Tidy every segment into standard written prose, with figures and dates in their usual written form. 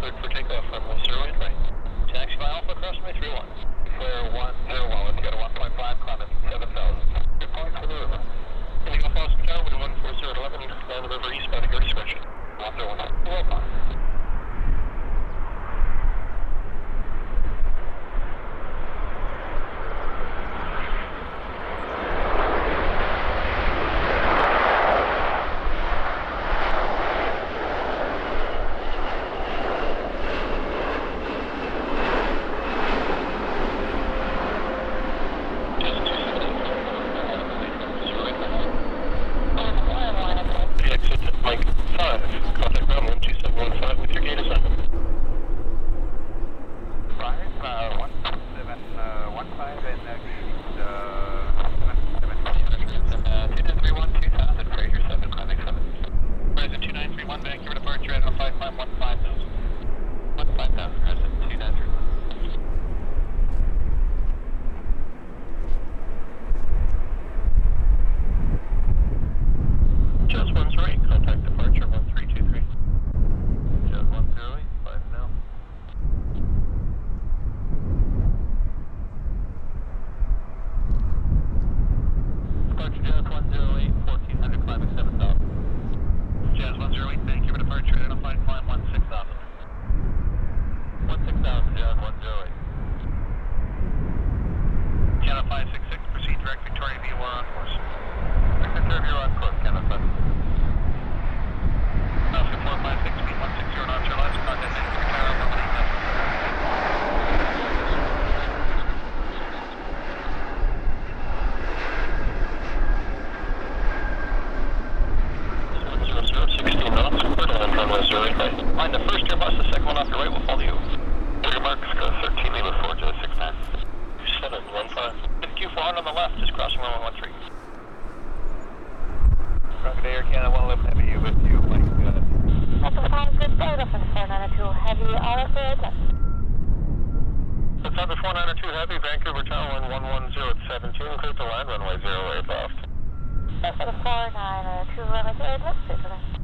cleared for takeoff from 0 right. Taxi by Alpha, Crosswind 31. Clear 101, let's go to 1.5, climb at 7,000. Good point for the river. Indigo Foster Tower, wind 14011, land the river eastbound at your discretion. 101. Welcome. Mind the first Airbus, the second one off your right will follow you. Your marks, go 13, leave it forward to 69. 715. Q400 on the left, just crossing runway 13. Rocket Air Canada 111 Heavy with you, Mike. That's a fine good data for the 492 Heavy, all clear again. Lufthansa 492 Heavy, Vancouver Tower 110 at 17, clear to land, runway 08 left. That's for the 492 runway 08 left, clear to land.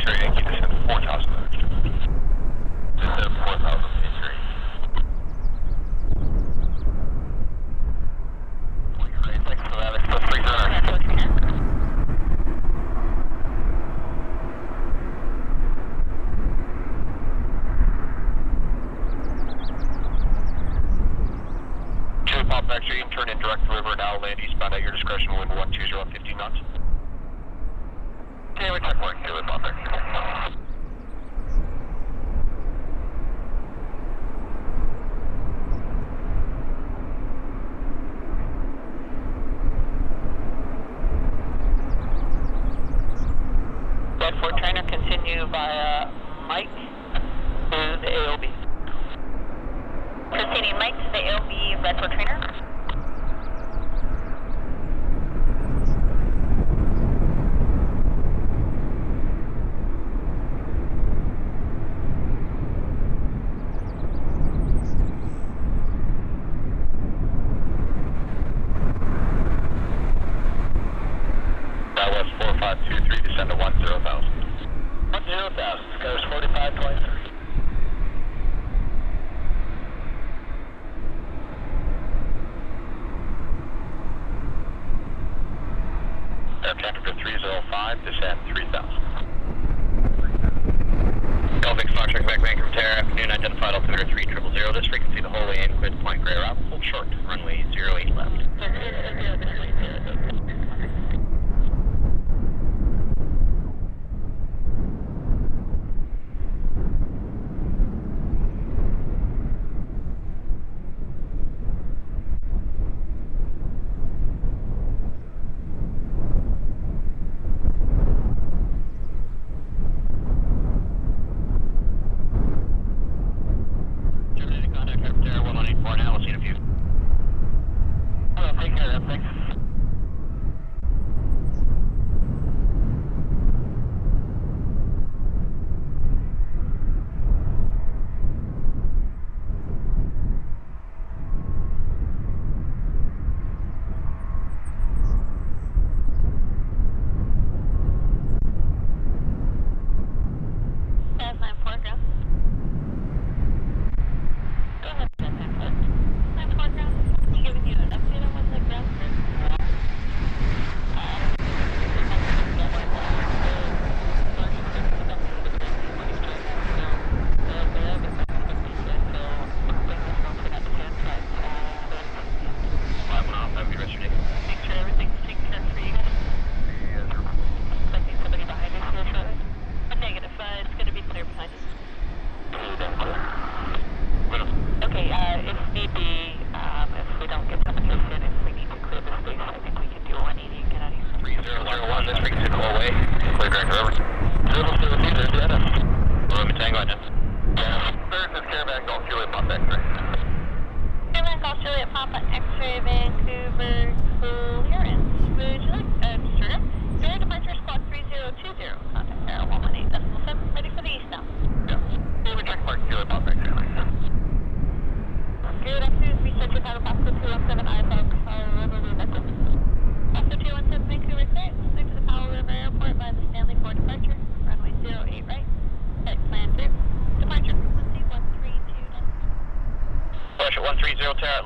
Sure, Yankee, descend to 4,000. Descend to 4,000, Sierra. Thanks for that. It's the 300. Pop X-ray, you can turn in direct to river now, land eastbound at your discretion, wind 120 at 15 knots. Okay, we check work, do it, Pop X-ray. That Fort Trainer continue via Mike to the AOB. Proceeding Mike to the AOB Red Fort Trainer. Southwest 4523, descend to 10,000. 10,000, goes 45.3. Air Canada 305, descend 3,000. Delvix Foxtrot, Quebec, Vancouver, Terra, afternoon, identified altimeter 3000. This frequency the whole way in, clear to point gray route, hold short, runway 08 left.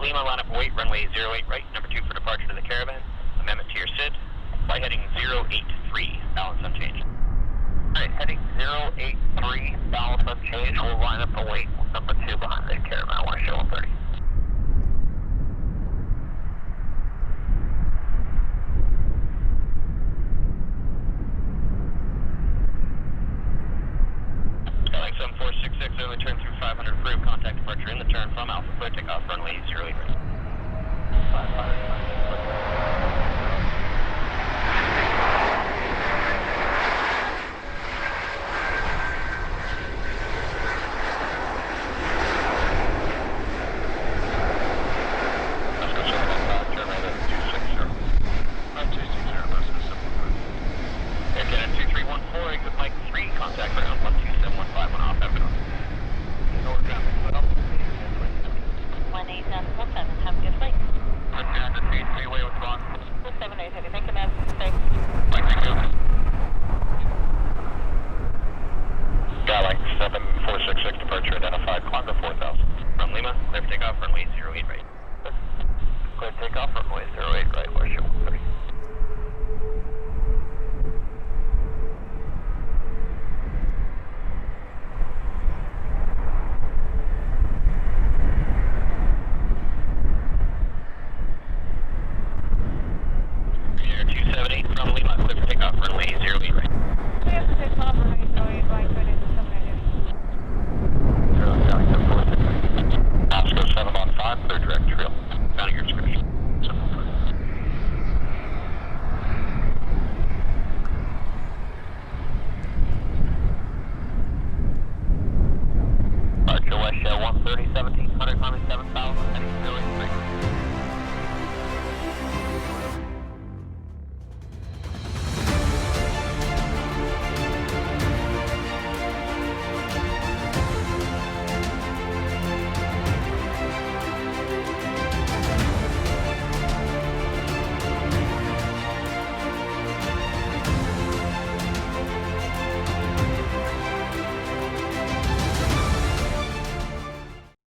Lima, line up wait, runway 08 right, number 2 for departure to the Caravan. Amendment to your SID. Flight heading 083, balance unchanged. Alright, heading 083, balance unchanged. We'll line up the wait, number 2 behind the Caravan. I want to show 130. Skyline 7466, early turn through 500 approved. Contact departure in the turn from Alpha, clear takeoff, runway 08 right. 500.